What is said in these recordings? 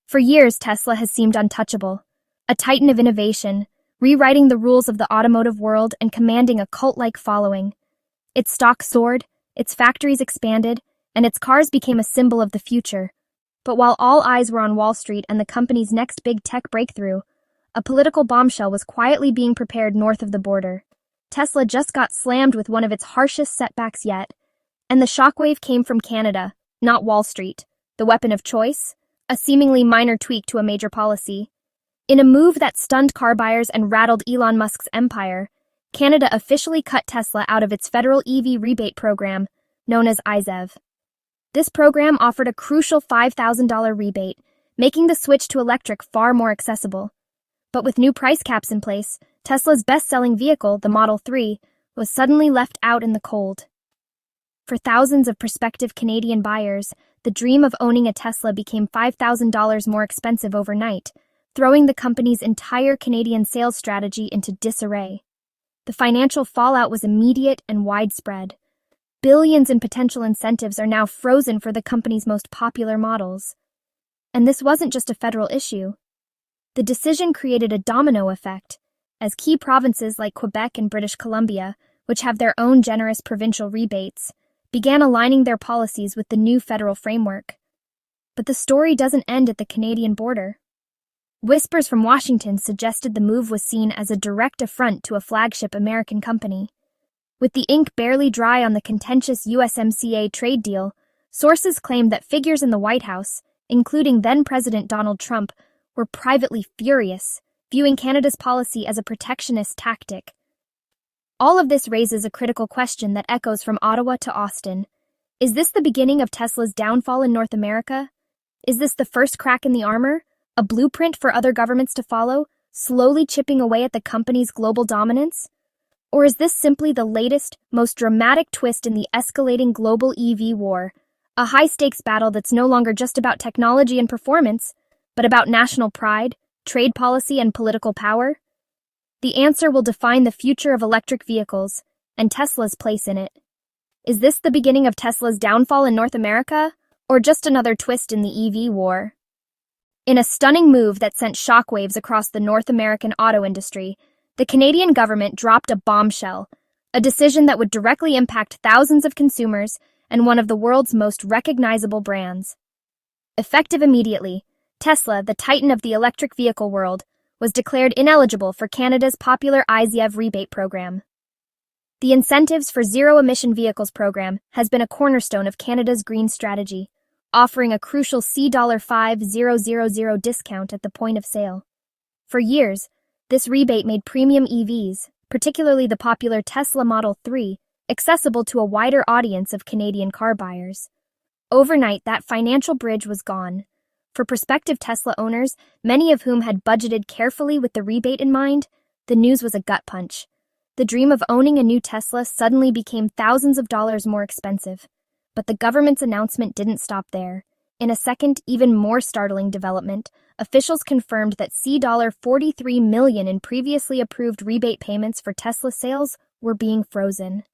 For years, Tesla has seemed untouchable, a titan of innovation, rewriting the rules of the automotive world and commanding a cult-like following. Its stock soared, its factories expanded, and its cars became a symbol of the future. But while all eyes were on Wall Street and the company's next big tech breakthrough, a political bombshell was quietly being prepared north of the border. Tesla just got slammed with one of its harshest setbacks yet, and the shockwave came from Canada, not Wall Street, the weapon of choice, a seemingly minor tweak to a major policy. In a move that stunned car buyers and rattled Elon Musk's empire, Canada officially cut Tesla out of its federal EV rebate program, known as iZEV. This program offered a crucial $5,000 rebate, making the switch to electric far more accessible. But with new price caps in place, Tesla's best-selling vehicle, the Model 3, was suddenly left out in the cold. For thousands of prospective Canadian buyers, the dream of owning a Tesla became $5,000 more expensive overnight, throwing the company's entire Canadian sales strategy into disarray. The financial fallout was immediate and widespread. Billions in potential incentives are now frozen for the company's most popular models. And this wasn't just a federal issue. The decision created a domino effect, as key provinces like Quebec and British Columbia, which have their own generous provincial rebates, began aligning their policies with the new federal framework. But the story doesn't end at the Canadian border. Whispers from Washington suggested the move was seen as a direct affront to a flagship American company. With the ink barely dry on the contentious USMCA trade deal, sources claimed that figures in the White House, including then-President Donald Trump, were privately furious, viewing Canada's policy as a protectionist tactic. All of this raises a critical question that echoes from Ottawa to Austin. Is this the beginning of Tesla's downfall in North America? Is this the first crack in the armor? A blueprint for other governments to follow, slowly chipping away at the company's global dominance? Or is this simply the latest, most dramatic twist in the escalating global EV war, a high-stakes battle that's no longer just about technology and performance, but about national pride, trade policy, and political power? The answer will define the future of electric vehicles and Tesla's place in it. Is this the beginning of Tesla's downfall in North America, or just another twist in the EV war? In a stunning move that sent shockwaves across the North American auto industry, the Canadian government dropped a bombshell, a decision that would directly impact thousands of consumers and one of the world's most recognizable brands. Effective immediately, Tesla, the titan of the electric vehicle world, was declared ineligible for Canada's popular iZEV rebate program. The Incentives for Zero-Emission Vehicles program has been a cornerstone of Canada's green strategy, offering a crucial $5,000 discount at the point of sale. For years, this rebate made premium EVs, particularly the popular Tesla Model 3, accessible to a wider audience of Canadian car buyers. Overnight, that financial bridge was gone. For prospective Tesla owners, many of whom had budgeted carefully with the rebate in mind, the news was a gut punch. The dream of owning a new Tesla suddenly became thousands of dollars more expensive. But the government's announcement didn't stop there. In a second, even more startling development, officials confirmed that $43 million in previously approved rebate payments for Tesla sales were being frozen.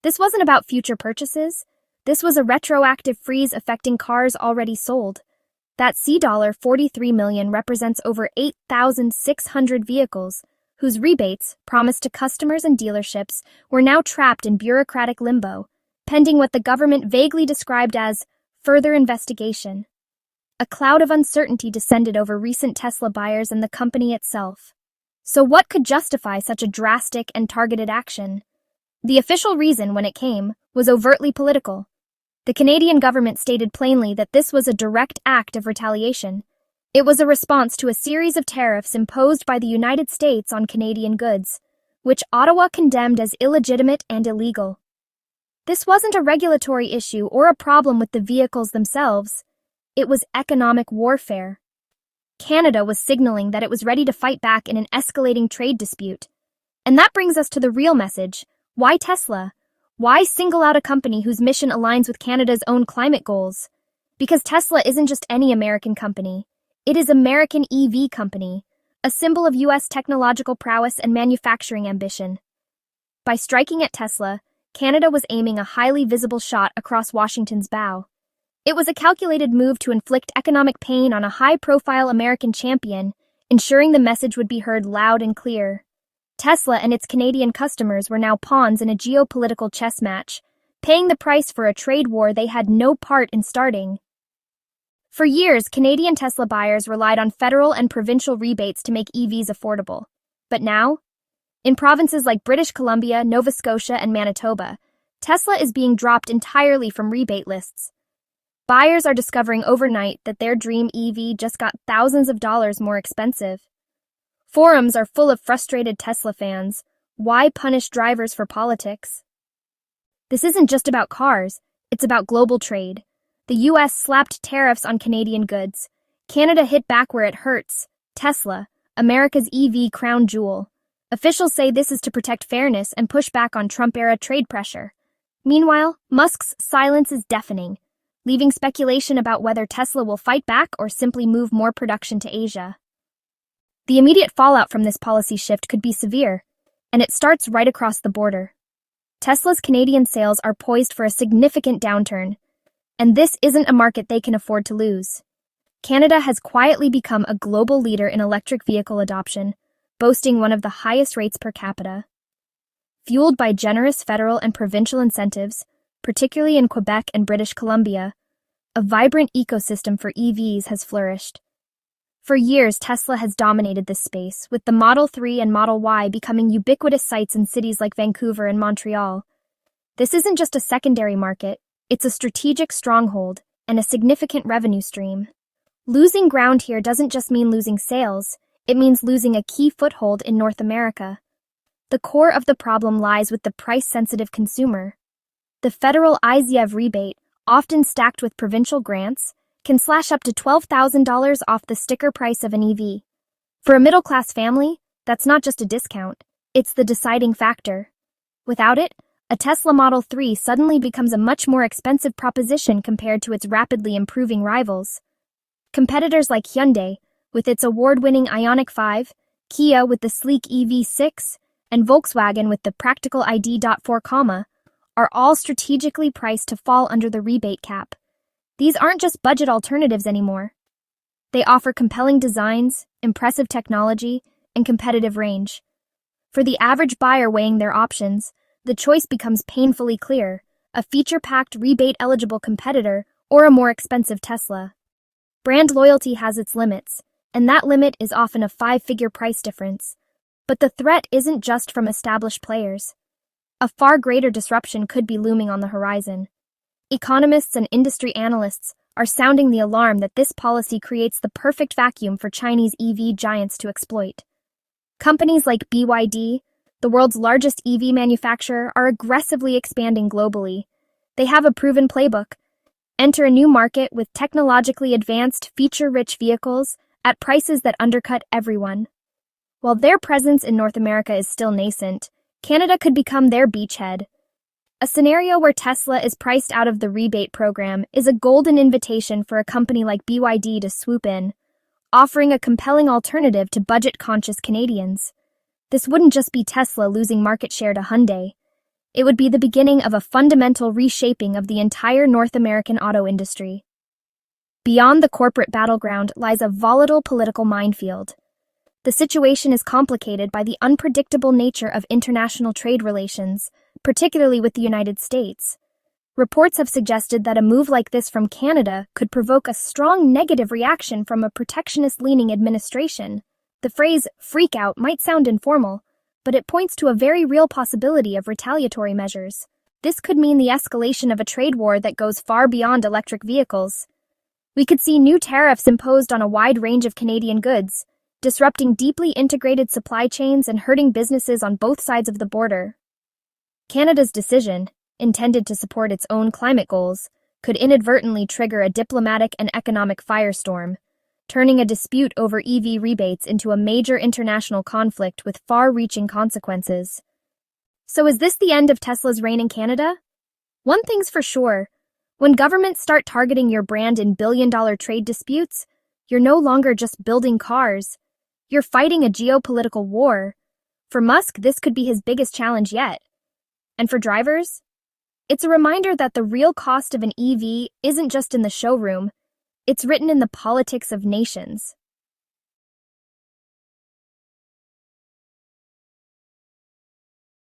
This wasn't about future purchases. This was a retroactive freeze affecting cars already sold. That $43 million represents over 8,600 vehicles, whose rebates, promised to customers and dealerships, were now trapped in bureaucratic limbo, pending what the government vaguely described as further investigation. A cloud of uncertainty descended over recent Tesla buyers and the company itself. So what could justify such a drastic and targeted action? The official reason, when it came, was overtly political. The Canadian government stated plainly that this was a direct act of retaliation. It was a response to a series of tariffs imposed by the United States on Canadian goods, which Ottawa condemned as illegitimate and illegal. This wasn't a regulatory issue or a problem with the vehicles themselves. It was economic warfare. Canada was signaling that it was ready to fight back in an escalating trade dispute. And that brings us to the real message. Why Tesla? Why single out a company whose mission aligns with Canada's own climate goals? Because Tesla isn't just any American company. It is American EV company, a symbol of U.S. technological prowess and manufacturing ambition. By striking at Tesla, Canada was aiming a highly visible shot across Washington's bow. It was a calculated move to inflict economic pain on a high-profile American champion, ensuring the message would be heard loud and clear. Tesla and its Canadian customers were now pawns in a geopolitical chess match, paying the price for a trade war they had no part in starting. For years, Canadian Tesla buyers relied on federal and provincial rebates to make EVs affordable. But now, in provinces like British Columbia, Nova Scotia, and Manitoba, Tesla is being dropped entirely from rebate lists. Buyers are discovering overnight that their dream EV just got thousands of dollars more expensive. Forums are full of frustrated Tesla fans. Why punish drivers for politics? This isn't just about cars, it's about global trade. The U.S. slapped tariffs on Canadian goods. Canada hit back where it hurts. Tesla, America's EV crown jewel. Officials say this is to protect fairness and push back on Trump-era trade pressure. Meanwhile, Musk's silence is deafening, leaving speculation about whether Tesla will fight back or simply move more production to Asia. The immediate fallout from this policy shift could be severe, and it starts right across the border. Tesla's Canadian sales are poised for a significant downturn, and this isn't a market they can afford to lose. Canada has quietly become a global leader in electric vehicle adoption, boasting one of the highest rates per capita. Fueled by generous federal and provincial incentives, particularly in Quebec and British Columbia, a vibrant ecosystem for EVs has flourished. For years, Tesla has dominated this space, with the Model 3 and Model Y becoming ubiquitous sights in cities like Vancouver and Montreal. This isn't just a secondary market, it's a strategic stronghold and a significant revenue stream. Losing ground here doesn't just mean losing sales, it means losing a key foothold in North America. The core of the problem lies with the price-sensitive consumer. The federal iZEV rebate, often stacked with provincial grants, can slash up to $12,000 off the sticker price of an EV. For a middle-class family, that's not just a discount, it's the deciding factor. Without it, a Tesla Model 3 suddenly becomes a much more expensive proposition compared to its rapidly improving rivals. Competitors like Hyundai, with its award-winning Ioniq 5, Kia with the sleek EV6, and Volkswagen with the practical ID.4, are all strategically priced to fall under the rebate cap. These aren't just budget alternatives anymore. They offer compelling designs, impressive technology, and competitive range. For the average buyer weighing their options, the choice becomes painfully clear: a feature-packed, rebate-eligible competitor or a more expensive Tesla. Brand loyalty has its limits, and that limit is often a five-figure price difference. But the threat isn't just from established players. A far greater disruption could be looming on the horizon. Economists and industry analysts are sounding the alarm that this policy creates the perfect vacuum for Chinese EV giants to exploit. Companies like BYD, the world's largest EV manufacturer, are aggressively expanding globally. They have a proven playbook: enter a new market with technologically advanced, feature-rich vehicles at prices that undercut everyone. While their presence in North America is still nascent, Canada could become their beachhead. A scenario where Tesla is priced out of the rebate program is a golden invitation for a company like BYD to swoop in, offering a compelling alternative to budget-conscious Canadians. This wouldn't just be Tesla losing market share to Hyundai. It would be the beginning of a fundamental reshaping of the entire North American auto industry. Beyond the corporate battleground lies a volatile political minefield. The situation is complicated by the unpredictable nature of international trade relations, particularly with the United States. Reports have suggested that a move like this from Canada could provoke a strong negative reaction from a protectionist-leaning administration. The phrase "freak out" might sound informal, but it points to a very real possibility of retaliatory measures. This could mean the escalation of a trade war that goes far beyond electric vehicles. We could see new tariffs imposed on a wide range of Canadian goods, disrupting deeply integrated supply chains and hurting businesses on both sides of the border. Canada's decision, intended to support its own climate goals, could inadvertently trigger a diplomatic and economic firestorm, turning a dispute over EV rebates into a major international conflict with far-reaching consequences. So is this the end of Tesla's reign in Canada? One thing's for sure: when governments start targeting your brand in billion-dollar trade disputes, you're no longer just building cars. You're fighting a geopolitical war. For Musk, this could be his biggest challenge yet. And for drivers, It's a reminder that the real cost of an EV isn't just in the showroom, it's written in the politics of nations.